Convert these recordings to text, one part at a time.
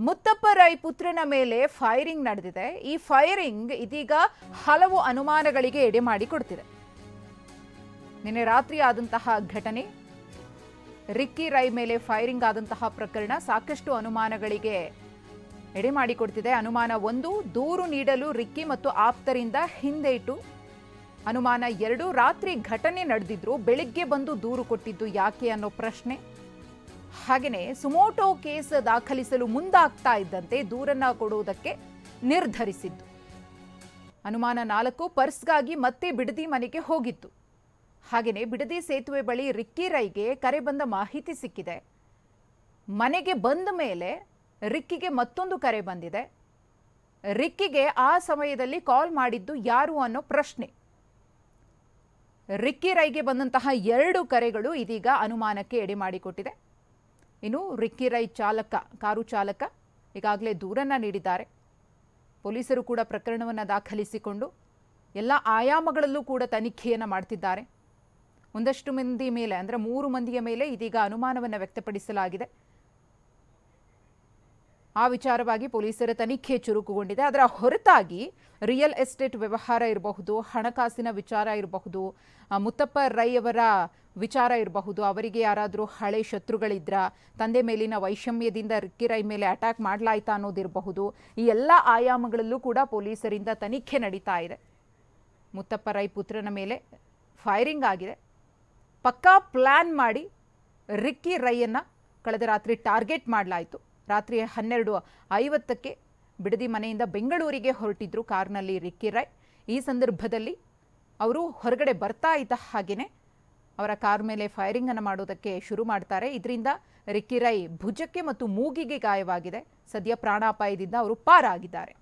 ಮುತ್ತಪ್ಪ ರೈ ಪುತ್ರನ ಮೇಲೆ ಫೈರಿಂಗ್ ನಡೆದಿದೆ. ಈ ಫೈರಿಂಗ್ ಇದೀಗ ಹಲವು ಅನುಮಾನಗಳಿಗೆ ಎಡೆ ಮಾಡಿಕೊಡ್ತಿದೆ. ನಿನ್ನೆ ರಾತ್ರಿ ಆದಂತಹ ಘಟನೆ, ರಿಕ್ಕಿ ರೈ ಮೇಲೆ ಫೈರಿಂಗ್ ಆದಂತಹ ಪ್ರಕರಣ ಸಾಕಷ್ಟು ಅನುಮಾನಗಳಿಗೆ ಎಡೆ ಮಾಡಿಕೊಡ್ತಿದೆ. ಅನುಮಾನ 1, ದೂರು ನೀಡಲು ರಿಕ್ಕಿ ಮತ್ತು ಆಪ್ತರಿಂದ ಹಿಂದೇಟು. ಅನುಮಾನ 2, ರಾತ್ರಿ ಘಟನೆ ನಡೆದಿದ್ರು, ಬೆಳಿಗ್ಗೆ ಬಂದು ದೂರು ಕೊಟ್ಟಿದ್ದು ಯಾಕೆ ಅನ್ನೋ ಪ್ರಶ್ನೆ. ಹಾಗೆಯೇ ಸುಮೋಟೋ ಕೇಸ್ ದಾಖಲಿಸಲು ಮುಂದಾಗ್ತಾ ಇದ್ದಂತೆ ದೂರನ್ನ ಕೊಡುವುದಕ್ಕೆ ನಿರ್ಧರಿಸಿದ್ದು. ಅನುಮಾನ 4, ಪರ್ಸ್ಗಾಗಿ ಮತ್ತೆ ಬಿಡದಿ ಮನೆಗೆ ಹೋಗಿತ್ತು. ಹಾಗೆಯೇ ಬಿಡದಿ ಸೇತುವೆ ಬಳಿ ರಿಕ್ಕಿ ರೈಗೆ ಕರೆ ಬಂದ ಮಾಹಿತಿ ಸಿಕ್ಕಿದೆ. ಮನೆಗೆ ಬಂದ ಮೇಲೆ ರಿಕ್ಕಿಗೆ ಮತ್ತೊಂದು ಕರೆ ಬಂದಿದೆ. ರಿಕ್ಕಿಗೆ ಆ ಸಮಯದಲ್ಲಿ ಕಾಲ್ ಮಾಡಿದ್ದು ಯಾರು ಅನ್ನೋ ಪ್ರಶ್ನೆ. ರಿಕ್ಕಿ ರೈಗೆ ಬಂದಂತಹ 2 ಕರೆಗಳು ಇದೀಗ ಅನುಮಾನಕ್ಕೆ ಎಡೆ ಮಾಡಿಕೊಟ್ಟಿದೆ. ಇನ್ನು ರಿಕ್ಕಿ ರೈ ಕಾರು ಚಾಲಕ ಈಗಾಗಲೇ ದೂರನ್ನ ನೀಡಿದ್ದಾರೆ. ಪೊಲೀಸರು ಕೂಡ ಪ್ರಕರಣವನ್ನು ದಾಖಲಿಸಿಕೊಂಡು ಎಲ್ಲ ಆಯಾಮಗಳಲ್ಲೂ ಕೂಡ ತನಿಖೆಯನ್ನು ಮಾಡ್ತಿದ್ದಾರೆ. ಒಂದಷ್ಟು ಮಂದಿ ಮೇಲೆ, ಅಂದರೆ 3 ಮಂದಿಯ ಮೇಲೆ ಇದೀಗ ಅನುಮಾನವನ್ನು ವ್ಯಕ್ತಪಡಿಸಲಾಗಿದೆ. ಆ ವಿಚಾರವಾಗಿ ಪೊಲೀಸರ ತನಿಖೆ ಚುರುಕುಗೊಂಡಿದೆ. ಅದರ ಹೊರತಾಗಿ ರಿಯಲ್ ಎಸ್ಟೇಟ್ ವ್ಯವಹಾರ ಇರಬಹುದು, ಹಣಕಾಸಿನ ವಿಚಾರ ಇರಬಹುದು, ಮುತ್ತಪ್ಪ ರೈ ಅವರ ವಿಚಾರ ಇರಬಹುದು, ಅವರಿಗೆ ಯಾರಾದರೂ ಹಳೆ ಶತ್ರುಗಳಿದ್ರ, ತಂದೆ ಮೇಲಿನ ವೈಷಮ್ಯದಿಂದ ರಿಕ್ಕಿ ರೈ ಮೇಲೆ ಅಟ್ಯಾಕ್ ಮಾಡಲಾಯ್ತಾ ಅನ್ನೋದಿರಬಹುದು. ಈ ಎಲ್ಲ ಆಯಾಮಗಳಲ್ಲೂ ಕೂಡ ಪೊಲೀಸರಿಂದ ತನಿಖೆ ನಡೀತಾ ಇದೆ. ಮುತ್ತಪ್ಪ ರೈ ಪುತ್ರನ ಮೇಲೆ ಫೈರಿಂಗ್ ಆಗಿದೆ. ಪಕ್ಕಾ ಪ್ಲ್ಯಾನ್ ಮಾಡಿ ರಿಕ್ಕಿ ರೈಯನ್ನು ಕಳೆದ ರಾತ್ರಿ ಟಾರ್ಗೆಟ್ ಮಾಡಲಾಯಿತು. ರಾತ್ರಿ 12:50ಕ್ಕೆ ಬಿಡದಿ ಮನೆಯಿಂದ ಬೆಂಗಳೂರಿಗೆ ಹೊರಟಿದ್ರು ಕಾರ್ನಲ್ಲಿ ರಿಕ್ಕಿ ರೈ. ಈ ಸಂದರ್ಭದಲ್ಲಿ ಅವರು ಹೊರಗಡೆ ಬರ್ತಾ ಇದ್ದ ಹಾಗೆಯೇ ಅವರ ಕಾರ್ ಮೇಲೆ ಫೈರಿಂಗನ್ನು ಮಾಡೋದಕ್ಕೆ ಶುರು ಮಾಡ್ತಾರೆ. ಇದರಿಂದ ರಿಕ್ಕಿ ರೈ ಭುಜಕ್ಕೆ ಮತ್ತು ಮೂಗಿಗೆ ಗಾಯವಾಗಿದೆ. ಸದ್ಯ ಪ್ರಾಣಾಪಾಯದಿಂದ ಅವರು ಪಾರಾಗಿದ್ದಾರೆ.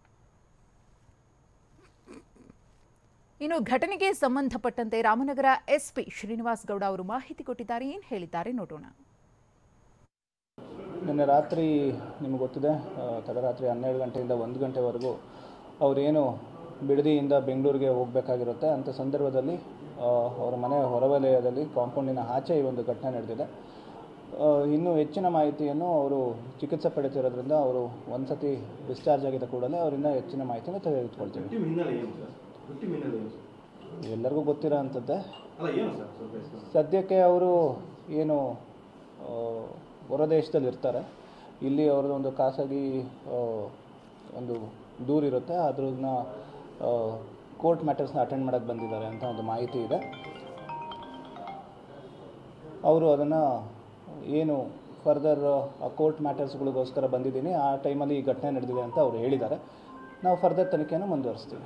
ಇನ್ನು ಘಟನೆಗೆ ಸಂಬಂಧಪಟ್ಟಂತೆ ರಾಮನಗರ ಎಸ್ಪಿ ಶ್ರೀನಿವಾಸ್ ಗೌಡ ಅವರು ಮಾಹಿತಿ ಕೊಟ್ಟಿದ್ದಾರೆ. ಏನು ಹೇಳಿದ್ದಾರೆ ನೋಡೋಣ. ನಿನ್ನೆ ರಾತ್ರಿ ನಿಮಗೆ ಗೊತ್ತಿದೆ, ತಡರಾತ್ರಿ 12 ಗಂಟೆಯಿಂದ 1 ಗಂಟೆವರೆಗೂ ಅವರೇನು ಬಿಡದಿಯಿಂದ ಬೆಂಗಳೂರಿಗೆ ಹೋಗಬೇಕಾಗಿರುತ್ತೆ. ಅಂಥ ಸಂದರ್ಭದಲ್ಲಿ ಅವರ ಮನೆ ಹೊರವಲಯದಲ್ಲಿ ಕಾಂಪೌಂಡಿನ ಆಚೆ ಈ ಒಂದು ಘಟನೆ ನಡೆದಿದೆ. ಇನ್ನೂ ಹೆಚ್ಚಿನ ಮಾಹಿತಿಯನ್ನು ಅವರು ಚಿಕಿತ್ಸೆ ಪಡೆತಿರೋದ್ರಿಂದ ಅವರು ಒಂದು ಸತಿ ಡಿಸ್ಚಾರ್ಜ್ ಆಗಿದ್ದ ಕೂಡಲೇ ಅವರಿಂದ ಹೆಚ್ಚಿನ ಮಾಹಿತಿಯನ್ನು ತೆಗೆದುಕೊಳ್ತೀವಿ. ಎಲ್ಲರಿಗೂ ಗೊತ್ತಿರೋ ಅಂಥದ್ದೇ. ಸದ್ಯಕ್ಕೆ ಅವರು ಏನು ಹೊರದೇಶದಲ್ಲಿ ಇರ್ತಾರೆ, ಇಲ್ಲಿ ಅವ್ರದ್ದು ಒಂದು ಖಾಸಗಿ ಒಂದು ದೂರಿರುತ್ತೆ, ಅದನ್ನ ಕೋರ್ಟ್ ಮ್ಯಾಟರ್ಸ್ನ ಅಟೆಂಡ್ ಮಾಡೋಕ್ಕೆ ಬಂದಿದ್ದಾರೆ ಅಂತ ಒಂದು ಮಾಹಿತಿ ಇದೆ. ಅವರು ಅದನ್ನು ಏನು ಫರ್ದರ್ ಆ ಕೋರ್ಟ್ ಮ್ಯಾಟರ್ಸ್ಗಳಿಗೋಸ್ಕರ ಬಂದಿದ್ದೀನಿ, ಆ ಟೈಮಲ್ಲಿ ಈ ಘಟನೆ ನಡೆದಿದೆ ಅಂತ ಅವರು ಹೇಳಿದ್ದಾರೆ. ನಾವು ಫರ್ದರ್ ತನಿಖೆಯನ್ನು ಮುಂದುವರಿಸ್ತೀವಿ.